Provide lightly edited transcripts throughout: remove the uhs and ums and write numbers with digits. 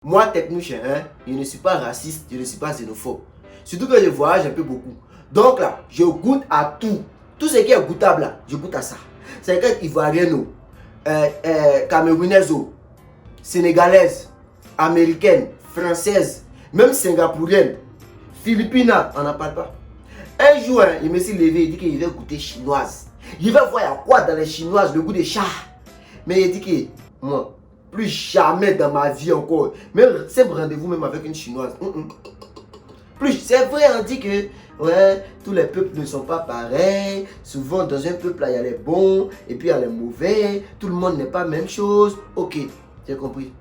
Moi, Technouche, je ne suis pas raciste, je ne suis pas xénophobe. Surtout que je voyage un peu beaucoup. Donc là, je goûte à tout. Tout ce qui est goûtable là, je goûte à ça. C'est que ivoirienne, camerounaise, sénégalaise, américaine, française, même singapourienne, philippine, on n'en parle pas. Un jour, il me suis levé, il dit qu'il va goûter chinoise. Il va voir il y a quoi dans les chinoises, le goût des chats. Mais il dit que moi, plus jamais dans ma vie encore, même simple rendez-vous même avec une chinoise. Plus, c'est vrai, on dit que ouais, tous les peuples ne sont pas pareils. Souvent, dans un peuple, il y a les bons et puis il y a les mauvais. Tout le monde n'est pas la même chose. Ok, j'ai compris.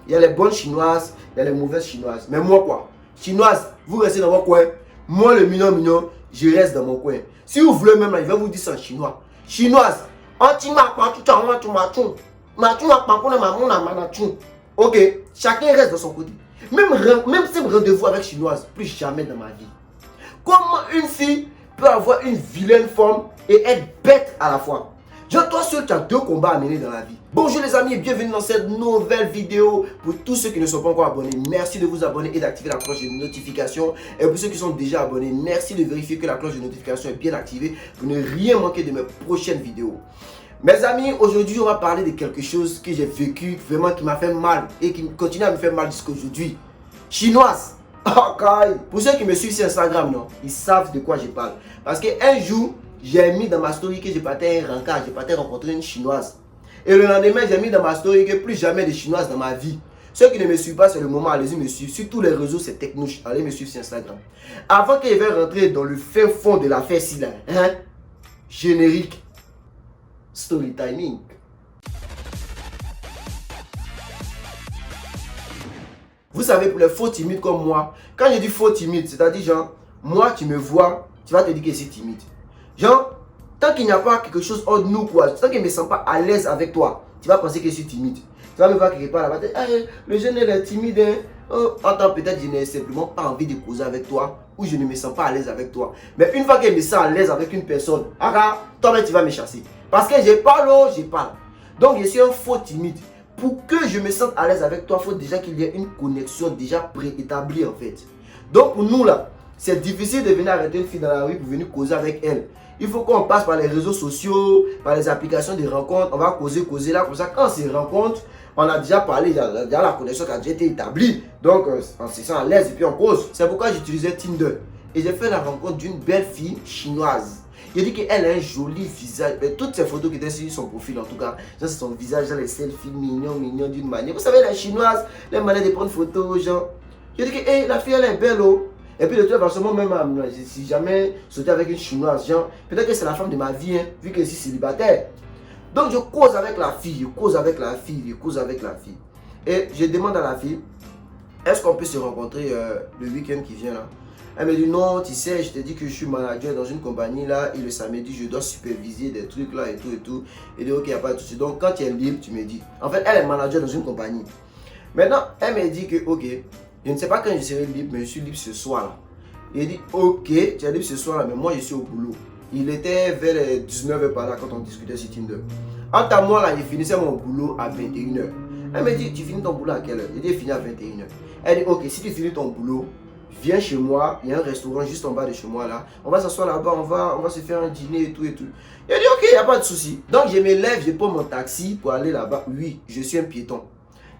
Il y a les bonnes chinoises, il y a les mauvaises chinoises. Mais moi, quoi? Chinoise, vous restez dans votre coin. Moi, le mignon, je reste dans mon coin. Si vous voulez même, il va vous dire ça en chinois. Chinoise, ok, chacun reste de son côté. Même si rendez-vous avec chinoise, plus jamais dans ma vie. Comment une fille peut avoir une vilaine forme et être bête à la fois? Toi seul, tu as deux combats à mener dans la vie. Bonjour les amis et bienvenue dans cette nouvelle vidéo. Pour tous ceux qui ne sont pas encore abonnés, merci de vous abonner et d'activer la cloche de notification. Et pour ceux qui sont déjà abonnés, merci de vérifier que la cloche de notification est bien activée pour ne rien manquer de mes prochaines vidéos. Mes amis, aujourd'hui, on va parler de quelque chose que j'ai vécu, vraiment qui m'a fait mal et qui continue à me faire mal jusqu'à aujourd'hui. Chinoise. Pour ceux qui me suivent sur Instagram, non, ils savent de quoi je parle. Parce qu'un jour, j'ai mis dans ma story que je partais à un rencard, je partais rencontrer une chinoise. Et le lendemain, j'ai mis dans ma story que plus jamais de chinoise dans ma vie. Ceux qui ne me suivent pas, c'est le moment, allez-y me suivre. Sur tous les réseaux, c'est Technouche. Allez me suivre sur Instagram. Avant que je vais rentrer dans le fin fond de l'affaire, si là, générique. Story timing. Vous savez, pour les faux timides comme moi, quand je dis faux timide, c'est-à-dire genre, moi tu me vois, tu vas te dire que c'est timide. Genre, tant qu'il n'y a pas quelque chose entre nous, quoi, tant qu'il ne me sent pas à l'aise avec toi, tu vas penser que je suis timide. Tu vas me voir quelque part là-bas, le jeune est timide, hein. Oh, attends, peut-être je n'ai simplement pas envie de causer avec toi, ou je ne me sens pas à l'aise avec toi. Mais une fois que je me sens à l'aise avec une personne, toi-même tu vas me chasser. Parce que je parle, je parle. Donc je suis un faux timide. Pour que je me sente à l'aise avec toi, il faut déjà qu'il y ait une connexion déjà préétablie en fait. Donc pour nous là, c'est difficile de venir arrêter une fille dans la rue pour venir causer avec elle. Il faut qu'on passe par les réseaux sociaux, par les applications de rencontres. On va causer là. Comme ça, quand on se rencontre, on a déjà parlé, il y a déjà la connexion qui a déjà été établie. Donc on se sent à l'aise et puis on cause. C'est pourquoi j'utilisais Tinder. Et j'ai fait la rencontre d'une belle fille chinoise. Il dit qu'elle a un joli visage. Mais toutes ces photos qui étaient sur son profil, en tout cas, c'est son visage, les selfies mignons d'une manière. Vous savez, les chinoises, les manières de prendre photos, genre. Je dis que hey, la fille, elle est belle, oh. Et puis, de toute façon, même si jamais sauté avec une chinoise, genre, peut-être que c'est la femme de ma vie, hein, vu que je suis célibataire. Donc, je cause avec la fille, Et je demande à la fille, est-ce qu'on peut se rencontrer le week-end qui vient là? Elle me dit non, tu sais, je te dis que je suis manager dans une compagnie là et le samedi je dois superviser des trucs là et tout. Et dit ok, il n'y a pas de souci. Donc quand tu es libre, tu me dis. En fait, elle est manager dans une compagnie. Maintenant, elle me dit que ok, je ne sais pas quand je serai libre, mais je suis libre ce soir là. Il dit ok, tu es libre ce soir là, mais moi je suis au boulot. Il était vers les 19h par là quand on discutait sur Tinder. Entre moi là, je finissais mon boulot à 21h. Elle me dit, tu finis ton boulot à quelle heure? Il dit, je finis à 21h. Elle dit, ok, si tu finis ton boulot, viens chez moi, il y a un restaurant juste en bas de chez moi là. On va s'asseoir là-bas, on va se faire un dîner et tout. Il dit ok, il n'y a pas de souci. Donc je me lève, je prends mon taxi pour aller là-bas. Oui, je suis un piéton.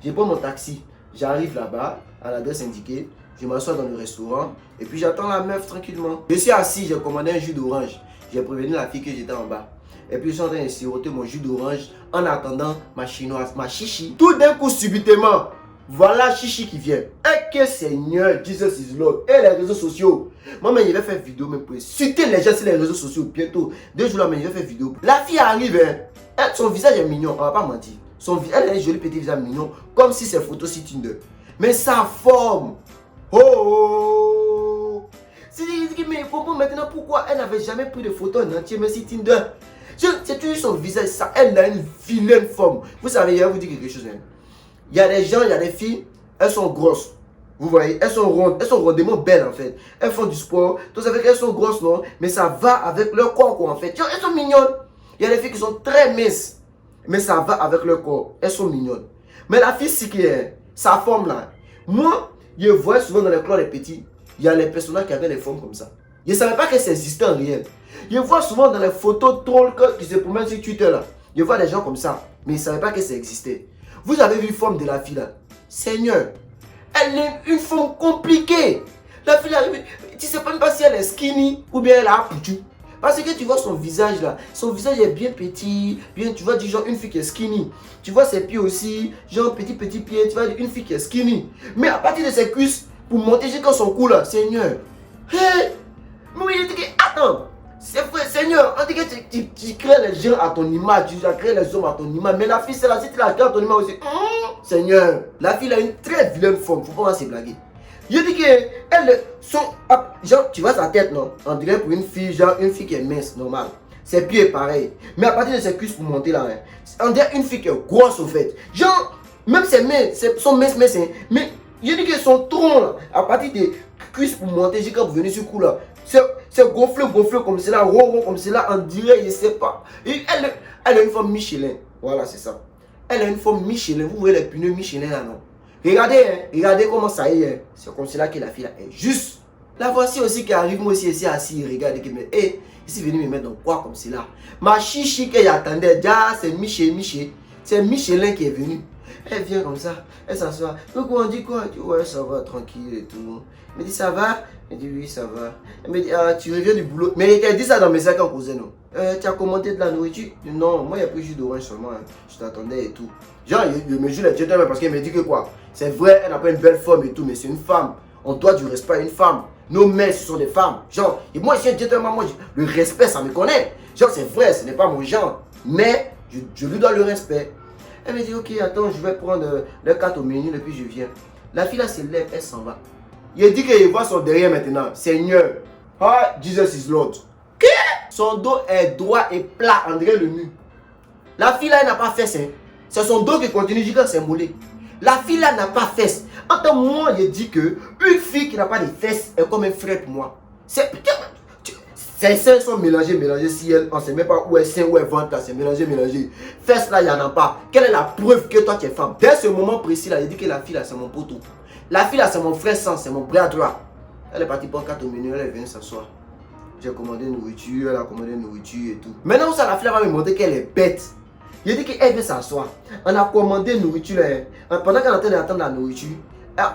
Je prends mon taxi, j'arrive là-bas à l'adresse indiquée. Je m'assois dans le restaurant et puis j'attends la meuf tranquillement. Je suis assis, j'ai commandé un jus d'orange. J'ai prévenu la fille que j'étais en bas. Et puis je suis en train de siroter mon jus d'orange en attendant ma chinoise, ma chichi. Tout d'un coup, subitement, voilà Chichi qui vient. Et que Seigneur, Jesus is Lord. Et les réseaux sociaux. Moi, je vais faire vidéo même pour insulter les gens sur les réseaux sociaux bientôt. 2 jours là, je vais faire vidéo. La fille arrive, hein. Son visage est mignon, on va pas mentir. Elle a un joli petit visage mignon, comme si c'est photo sur Tinder. Mais sa forme. Oh! Mais il faut maintenant pourquoi elle n'avait jamais pris de photos en entier, mais sur Tinder. C'est toujours son visage, ça. Elle a une vilaine forme. Vous savez, je vais vous dire quelque chose. Hein. Il y a des gens, il y a des filles, elles sont grosses. Vous voyez, elles sont rondes, elles sont rondement belles en fait. Elles font du sport, vous savez qu'elles sont grosses, non? Mais ça va avec leur corps, quoi, en fait. Elles sont mignonnes. Il y a des filles qui sont très minces, mais ça va avec leur corps. Elles sont mignonnes. Mais la fille, c'est qui est, sa forme là, Moi, je voyais souvent dans les clubs des petits, il y a les personnages qui avaient les formes comme ça. Je ne savais pas que ça existait en réel. Je vois souvent dans les photos trolls qui se promènent sur Twitter là. Je vois des gens comme ça, mais je ne savais pas que ça existait. Vous avez vu la forme de la fille là? Seigneur, elle est une forme compliquée. La fille là, tu ne sais même pas si elle est skinny ou bien elle a poutu. Parce que tu vois son visage là, son visage est bien petit, bien, tu vois du genre une fille qui est skinny. Tu vois ses pieds aussi, genre petit pied, tu vois une fille qui est skinny. Mais à partir de ses cuisses, pour monter jusqu'à son cou là, Seigneur. Hey, mais il dit que, attends, c'est vrai, Seigneur, on dit que tu crées les gens à ton image, tu as créé les hommes à ton image. Mais la fille c'est là, si tu la crées à ton image aussi, Seigneur, la fille a une très vilaine forme, faut pas se blaguer. Je dis que elle, genre, tu vois sa tête, non? On dirait pour une fille, genre une fille qui est mince, normal. Ses pieds pareil. Mais à partir de ses cuisses pour monter là, on dirait une fille qui est grosse au fait. Genre, même ses mains, sont minces, mais je dis que son tronc là, à partir des cuisses pour monter jusqu'à venir sur le cou là, c'est gonflé comme cela, rond comme cela, on dirait, je sais pas. Et elle a une forme Michelin. Voilà, c'est ça. Elle a une forme Michelin. Vous voyez les pneus Michelin là, non? Regardez, hein, regardez comment ça y est. C'est comme cela que la fille là est juste. La voici aussi qui arrive, moi aussi, ici assis. Regardez, hey, ici venu me mettre dans quoi comme cela. Ma chichi qui attendait, déjà, c'est c'est Michelin qui est venu. Elle vient comme ça, elle s'assoit. Donc on dit quoi? Elle dit ouais, ça va, tranquille et tout. Elle me dit ça va? Elle dit oui, ça va. Elle me dit ah, tu reviens du boulot. Mais elle dit ça dans mes sacs en cousin, non? Tu as commandé de la nourriture? Non, moi il y a pris jus d'orange seulement. Hein. Je t'attendais et tout. Genre, il me joue les gentlemen parce qu'il me dit que quoi? C'est vrai, elle n'a pas une belle forme et tout, mais c'est une femme. On doit du respect à une femme. Nos mères, ce sont des femmes. Genre, et moi, je suis un gentleman, moi, le respect, ça me connaît. Genre, c'est vrai, ce n'est pas mon genre. Mais, je lui dois le respect. Elle me dit, ok, attends, je vais prendre le carte au menu et puis je viens. La fille là se lève, elle s'en va. Il dit qu'il voit son derrière maintenant. Seigneur. Ah, Jesus is Lord. Qu'est? Son dos est droit et plat, on dirait le mur. La fille là, elle n'a pas fait ça. C'est son dos qui continue jusqu'à ses mollets. La fille là n'a pas fesses. Entre moi, je dis que une fille qui n'a pas de fesses est comme un frère pour moi. Ses seins sont mélangés. Si elle, on ne sait même pas où est sein, où est ventre, là, c'est mélangé. Fesses là, il n'y en a pas. Quelle est la preuve que toi tu es femme? Dès ce moment précis là, je dis que la fille là, c'est mon poteau. La fille là, c'est mon frère sang, c'est mon bras droit. Elle est partie pour 4 au menu, elle est venue s'asseoir. J'ai commandé nourriture, elle a commandé nourriture et tout. Maintenant, ça, la fille va me montrer qu'elle est bête. Il dit qu'elle veut s'asseoir. On a commandé nourriture. Pendant qu'on est en train d'attendre la nourriture,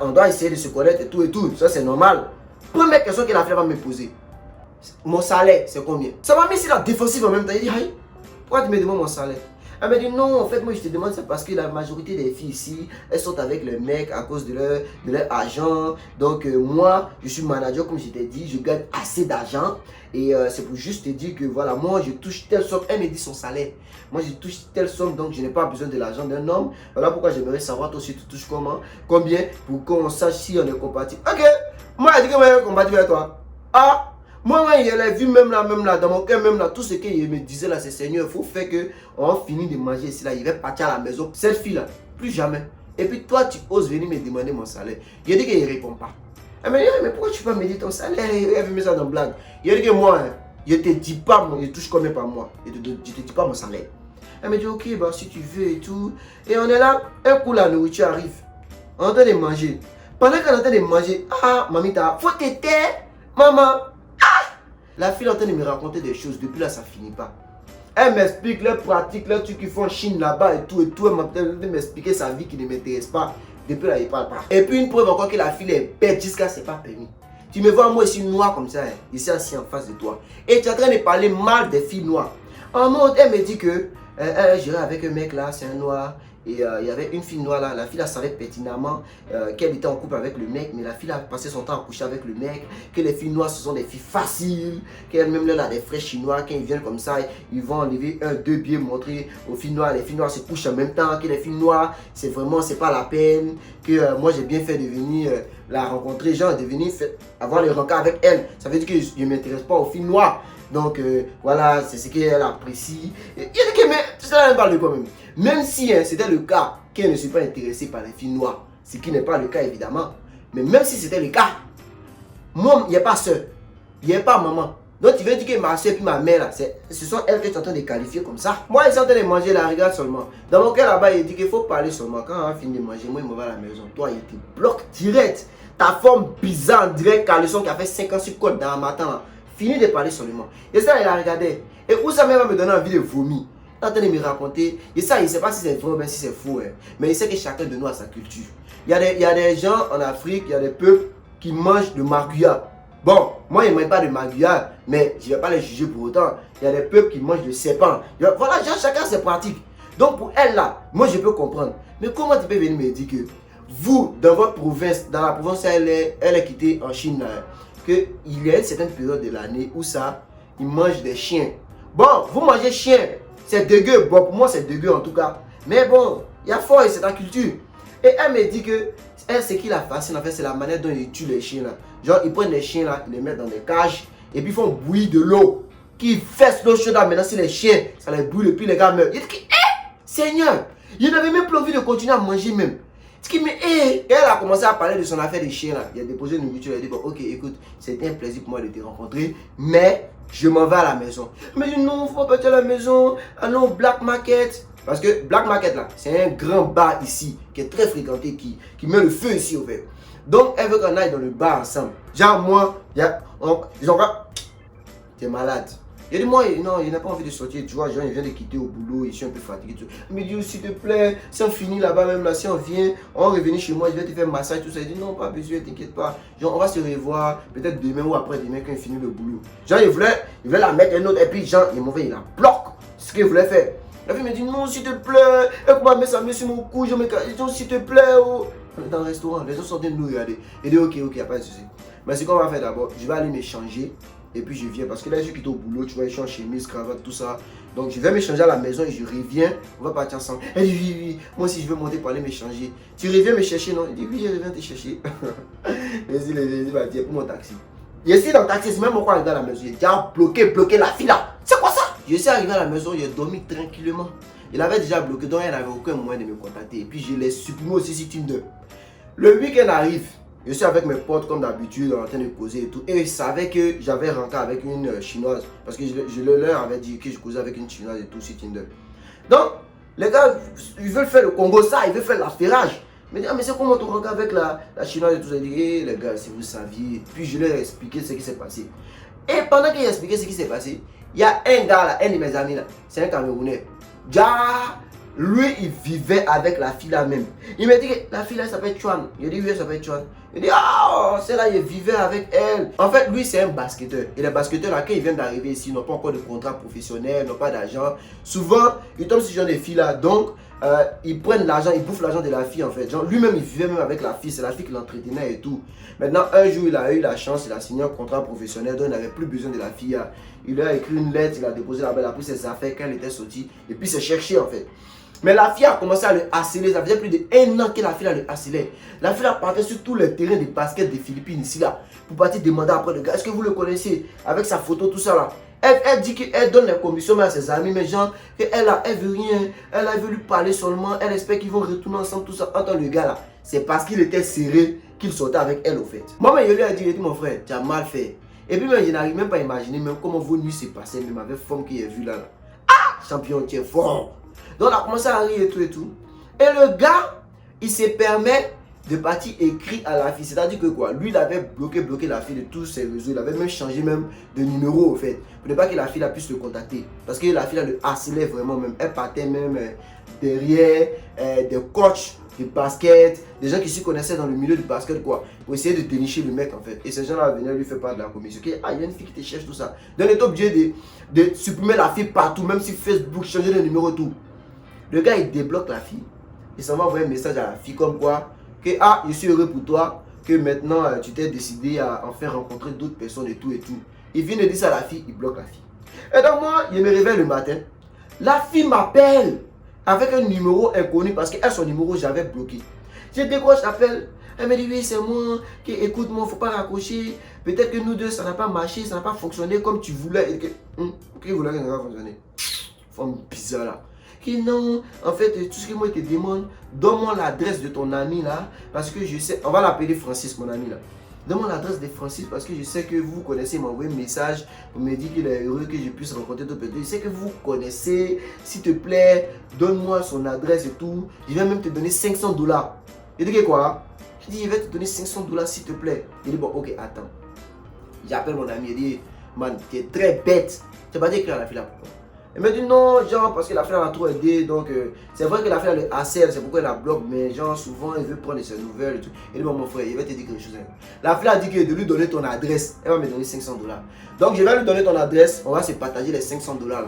on doit essayer de se connaître et tout. Ça, c'est normal. Première question que la fille va me poser. Mon salaire, c'est combien? Ça m'a mis sur la défensive en même temps. Il dit, aïe, pourquoi tu me demandes mon salaire? Elle me dit, non, en fait, moi, je te demande, c'est parce que la majorité des filles ici, elles sont avec le mec à cause de leur argent. Donc, moi, je suis manager, comme je t'ai dit, je gagne assez d'argent. Et c'est pour juste te dire que, voilà, moi, je touche telle somme. Elle me dit son salaire. Moi, je touche telle somme, donc je n'ai pas besoin de l'argent d'un homme. Voilà pourquoi j'aimerais savoir, toi aussi, tu touches combien, pour qu'on sache si on est compatible. Ok, moi, elle dit que moi, je suis compatible avec toi. Ah, moi, il a vu même là, dans mon cœur, même là, tout ce qu'il me disait là, c'est Seigneur, il faut faire que on finit de manger ici là, il va partir à la maison. Cette fille là, plus jamais. Et puis toi, tu oses venir me demander mon salaire. Il a dit qu'il ne répond pas. Elle me dit, mais pourquoi tu peux me dire ton salaire? Elle veut mettre ça dans la blague. Il a dit que moi, je ne te dis pas, je touche combien par mois. Je ne te dis pas mon salaire. Elle me dit, ok, bah si tu veux et tout. Et on est là, un coup la nourriture arrive. On est en train de manger. Pendant qu'on est en train de manger, ah, mamita, faut te taire, maman. La fille est en train de me raconter des choses. Depuis là, ça finit pas. Elle m'explique leurs pratiques, leurs trucs qu'ils font en Chine là-bas et tout. Elle m'a en train de m'expliquer sa vie qui ne m'intéresse pas. Depuis là, il ne parle pas. Et puis une preuve encore que la fille est bête jusqu'à ce n'est pas permis. Tu me vois moi ici noir comme ça, ici assis en face de toi. Et tu es en train de parler mal des filles noires. En mode, elle me dit que elle gérait avec un mec là, c'est un noir. Et il y avait une fille noire là, la fille là savait pertinemment qu'elle était en couple avec le mec, mais la fille a passé son temps à coucher avec le mec, que les filles noires ce sont des filles faciles, qu'elle-même là a des frères chinois, quand ils viennent comme ça, ils vont enlever un, deux billets, montrer aux filles noires, les filles noires se couchent en même temps, que les filles noires, c'est vraiment, c'est pas la peine, que moi j'ai bien fait de venir la rencontrer, genre de venir avoir les rencarts avec elle, ça veut dire que je ne m'intéresse pas aux filles noires. Donc voilà, c'est ce qu'elle apprécie. Il y a des que, mais ça ne parle de quoi même. Même si c'était le cas qu'elle ne soit pas intéressée par les filles noires, ce qui n'est pas le cas évidemment. Mais même si c'était le cas, moi, il n'y a pas soeur, il n'y a pas maman. Donc tu veux dire que ma soeur et ma mère là, ce sont elles que tu es en train de qualifier comme ça. Moi ils sont en train de manger la regarde seulement. Dans mon cœur là-bas il dit qu'il faut parler seulement. Quand on a fini de manger, moi il me va à la maison. Toi il te bloque direct. Ta forme bizarre, direct caleçon qui a fait 5 ans sur côte dans le matin là. Fini de parler seulement. Et ça il a regardé. Et où ça même va me donner envie de vomir. Il est en train de me raconter. Et ça il ne sait pas si c'est vrai ou bien si c'est faux. Hein. Mais il sait que chacun de nous a sa culture. Il y a des gens en Afrique, il y a des peuples qui mangent de marguya. Bon, moi je ne mange pas de marguya, mais je ne vais pas les juger pour autant. Il y a des peuples qui mangent de serpent. Voilà, chacun ses pratiques. Donc pour elle là, moi je peux comprendre. Mais comment tu peux venir me dire que vous, dans votre province, dans la province où elle est quittée en Chine, qu'il y a une certaine période de l'année où ça, ils mangent des chiens. Bon, vous mangez chien, c'est dégueu. Bon, pour moi c'est dégueu en tout cas. Mais bon, il y a fort et c'est ta culture. Et elle me dit que elle, ce qui la fascine en fait, c'est la manière dont ils tuent les chiens là. Genre, ils prennent les chiens là, ils les mettent dans des cages et puis ils font bouillir de l'eau qui fesse l'eau chaude là. Maintenant, si les chiens, ça les brûle et puis les gars meurent. Il dit que, Seigneur, il n'avait même plus envie de continuer à manger même. Ce qui me et elle a commencé à parler de son affaire des chiens là. Il a déposé une nourriture, elle a dit bon, ok, écoute, c'était un plaisir pour moi de te rencontrer, mais je m'en vais à la maison. Elle m'a dit non, faut pas partir à la maison, allons au Black Market. Parce que Black Market là, c'est un grand bar ici qui est très fréquenté, qui met le feu ici au fait. Donc elle veut qu'on aille dans le bar ensemble. Genre moi, ils ont pas, t'es malade. Il dit moi, non, il n'a pas envie de sortir, tu vois, genre il vient de quitter au boulot, il est un peu fatigué. Il me dit oh, s'il te plaît, si on finit là-bas même là, si on vient, on revient chez moi, je vais te faire un massage, tout ça. Il dit non, pas besoin, t'inquiète pas. Genre on va se revoir, peut-être demain ou après-demain quand il finit le boulot. Genre il voulait la mettre un autre, et puis genre il est mauvais, il la bloque. Ce qu'il voulait faire. La fille me dit non, s'il te plaît, écoute-moi, mets ça sur mon cou, je me casse, s'il te plaît. Oh. On est dans le restaurant, les gens sont en train de nous regarder. Il dit ok, il n'y a pas de souci. Mais ce qu'on va faire d'abord, je vais aller m'échanger et puis je viens. Parce que là, je quitte au boulot, tu vois, ils changent chemise, cravate, tout ça. Donc je vais m'échanger à la maison et je reviens, on va partir ensemble. Elle dit oui, oui, moi aussi je veux monter pour aller m'échanger. Tu reviens me chercher, non? Il dit oui, je reviens te chercher. Il va dire pour mon taxi. Je suis dans le taxi, c'est même pourquoi arrivé à la maison. J'ai déjà bloqué la fille là. C'est quoi ça? Je suis arrivé à la maison, il a dormi tranquillement. Il avait déjà bloqué, donc il n'avait aucun moyen de me contacter. Et puis je l'ai supprimé aussi sur Tinder. Le week-end arrive, je suis avec mes potes comme d'habitude en train de causer et tout. Et je savais que j'avais rentré avec une chinoise. Parce que je leur avais dit que je causais avec une chinoise et tout sur Tinder. Donc, les gars, ils veulent faire le Congo ça, ils veulent faire l'affairage. Mais ah, mais c'est comment tu rentres avec la chinoise et tout ça. Je dis, hey, les gars, si vous saviez. Puis je leur ai expliqué ce qui s'est passé. Et pendant qu'il a expliqué ce qui s'est passé, il y a un gars là, un de mes amis là, c'est un Camerounais. Lui, il vivait avec la fille là même. Il m'a dit que la fille là s'appelle Chuan. Il dit oui, elle s'appelle Chuan. Il dit ah, c'est là, il vivait avec elle. En fait, lui, c'est un basketteur. Et les basketteurs là, quand ils viennent d'arriver ici, ils n'ont pas encore de contrat professionnel, n'ont pas d'argent. Souvent, ils tombent sur ce genre de filles là. Donc, ils prennent l'argent, ils bouffent l'argent de la fille en fait. Genre, lui-même, il vivait même avec la fille. C'est la fille qui l'entretenait et tout. Maintenant, un jour, il a eu la chance, il a signé un contrat professionnel. Donc, il n'avait plus besoin de la fille. Là. Il lui a écrit une lettre, il a déposé là-bas, il a pris ses affaires quand elle était sortie. Et puis, il s'est cherché en fait. Mais la fille a commencé à le harceler. Ça faisait plus d'1 an que la fille a le harcelé. La fille a parti sur tous les terrains de basket des Philippines ici là. Pour partir demander après le gars. Est-ce que vous le connaissez? Avec sa photo, tout ça là. Elle dit qu'elle donne les commissions à ses amis. Mais genre, elle veut rien. Elle veut lui parler seulement. Elle espère qu'ils vont retourner ensemble, tout ça. Entends le gars là. C'est parce qu'il était serré qu'il sortait avec elle au fait. Moi, je lui ai dit, mon frère, tu as mal fait. Et puis, je n'arrive même pas à imaginer même comment vos nuits s'est passées, même avec femme qui est vue là. Ah, champion, tu es fort. Donc, on a commencé à rire et tout et tout. Et le gars, il se permet de partir écrire à la fille. C'est-à-dire que quoi, lui, il avait bloqué la fille de tous ses réseaux. Il avait même changé même de numéro, au fait. Pour ne pas que la fille puisse le contacter. Parce que la fille le harcelait vraiment même. Elle partait même derrière des coachs de basket, des gens qui s'y connaissaient dans le milieu du basket, quoi. Pour essayer de dénicher le mec, en fait. Et ces gens-là venaient lui faire part de la commission. Okay? Ah, il y a une fille qui te cherche, tout ça. Donc, il est obligé de supprimer la fille partout, même si Facebook changeait de numéro, tout. Le gars, il débloque la fille. Il s'en va envoyer un message à la fille comme quoi, que ah, je suis heureux pour toi, que maintenant tu t'es décidé à en faire rencontrer d'autres personnes et tout et tout. Il vient de dire ça à la fille, il bloque la fille. Et donc moi, je me réveille le matin. La fille m'appelle avec un numéro inconnu parce que son numéro, j'avais bloqué. Je décroche, j'appelle. Elle me dit oui, c'est moi. Écoute-moi, il ne faut pas raccrocher. Peut-être que nous deux, ça n'a pas marché, ça n'a pas fonctionné comme tu voulais. Et que, vous voulez que ça n'a pas fonctionné. Femme bizarre là. Qui non, en fait, tout ce que moi je te demande, donne-moi l'adresse de ton ami là, parce que je sais, on va l'appeler Francis, mon ami là. Donne-moi l'adresse de Francis parce que je sais que vous connaissez. Il m'a envoyé un message pour me dire qu'il est heureux que je puisse rencontrer d'autres personnes. Je sais que vous connaissez. S'il te plaît, donne-moi son adresse et tout. Je vais même te donner 500 $. Il dit quoi? Je dis, je vais te donner 500 $ s'il te plaît. Il dit, bon, ok, attends. J'appelle mon ami. Il dit, man, tu es très bête. Tu n'as pas dit écrire à la fille là pourquoi? Elle me dit non, genre, parce que la fille m'a trop aidé. Donc, c'est vrai que la fille le harcèle, c'est pourquoi elle la bloque. Mais, genre, souvent, elle veut prendre ses nouvelles et tout. Elle dit, bon, mon frère, il va te dire quelque chose. La fille a dit que de lui donner ton adresse, elle va me donner 500 $. Donc, je vais lui donner ton adresse. On va se partager les 500 $ là.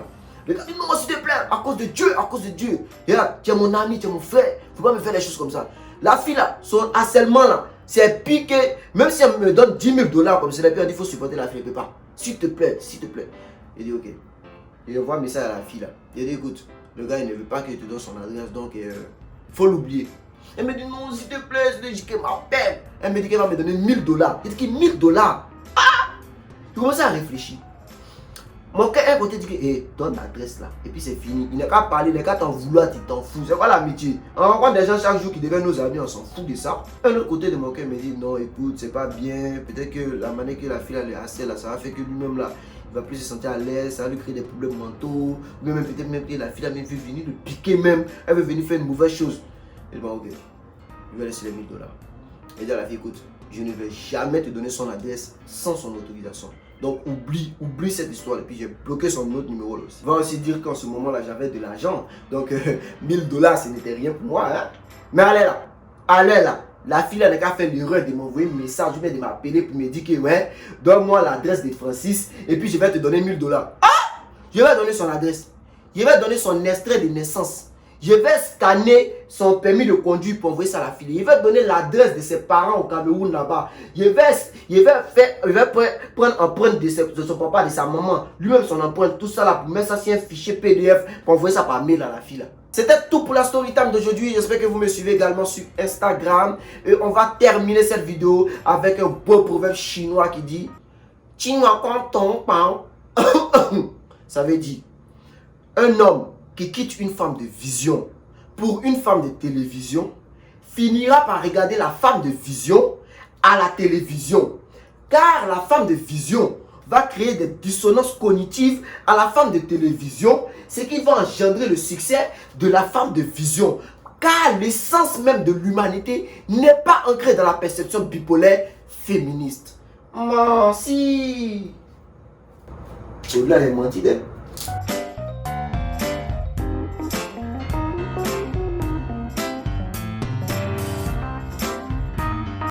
Le gars dit, non, s'il te plaît, à cause de Dieu, à cause de Dieu. Regarde, tu es mon ami, tu es mon frère. Faut pas me faire des choses comme ça. La fille là, son harcèlement là, c'est piqué. Même si elle me donne 10 000 $ comme c'est la pire, il faut supporter la fille, elle peut pas. S'il te plaît, s'il te plaît. Il dit, ok. Il envoie un message à la fille là. Il dit, écoute, le gars il ne veut pas que je te donne son adresse, donc il faut l'oublier. Elle me dit, non, s'il te plaît, je dis qu'elle m'appelle. Elle me dit qu'elle va me donner 1 000 $. Il dit, 1 000 $. Ah! Je commence à réfléchir. Mon cœur, un côté dit que, donne l'adresse là, et puis c'est fini. Il n'a qu'à parler, il n'a qu'à t'en vouloir, tu t'en fous. C'est quoi l'amitié? On rencontre des gens chaque jour qui deviennent nos amis, on s'en fout de ça. Un autre côté de mon cœur me dit, non, écoute, c'est pas bien. Peut-être que la manière que la fille a le harcèle là, ça va faire que lui-même là, il va plus se sentir à l'aise, ça va lui créer des problèmes mentaux. Ou même peut-être même que la fille a même veut venir le piquer même, elle veut venir faire une mauvaise chose. Et bon, ok, je vais laisser les 1 000 $. Et dire à la fille, écoute, je ne vais jamais te donner son adresse sans son autorisation. Donc oublie cette histoire. Et puis j'ai bloqué son autre numéro là aussi. Va aussi dire qu'en ce moment là j'avais de l'argent. Donc 1 000 $ ce n'était rien pour moi. Hein? Mais allez là. La fille elle a fait l'erreur de m'envoyer un message, ou bien de m'appeler pour me dire que ouais, donne-moi l'adresse de Francis et puis je vais te donner 1 000 $. Ah! Je vais donner son adresse. Je vais donner son extrait de naissance. Je vais scanner son permis de conduire pour envoyer ça à la fille. Je vais donner l'adresse de ses parents au Cameroun là-bas. Je vais prendre empreinte de son papa, de sa maman, lui-même son empreinte, tout ça là pour mettre ça sur un fichier PDF pour envoyer ça par mail à la fille là. C'était tout pour la story time d'aujourd'hui. J'espère que vous me suivez également sur Instagram. Et on va terminer cette vidéo avec un beau proverbe chinois qui dit ça veut dire un homme qui quitte une femme de vision pour une femme de télévision finira par regarder la femme de vision à la télévision. Car la femme de vision va créer des dissonances cognitives à la femme de télévision, ce qui va engendrer le succès de la femme de vision. Car l'essence même de l'humanité n'est pas ancrée dans la perception bipolaire féministe. Merci. Au-delà des mentides.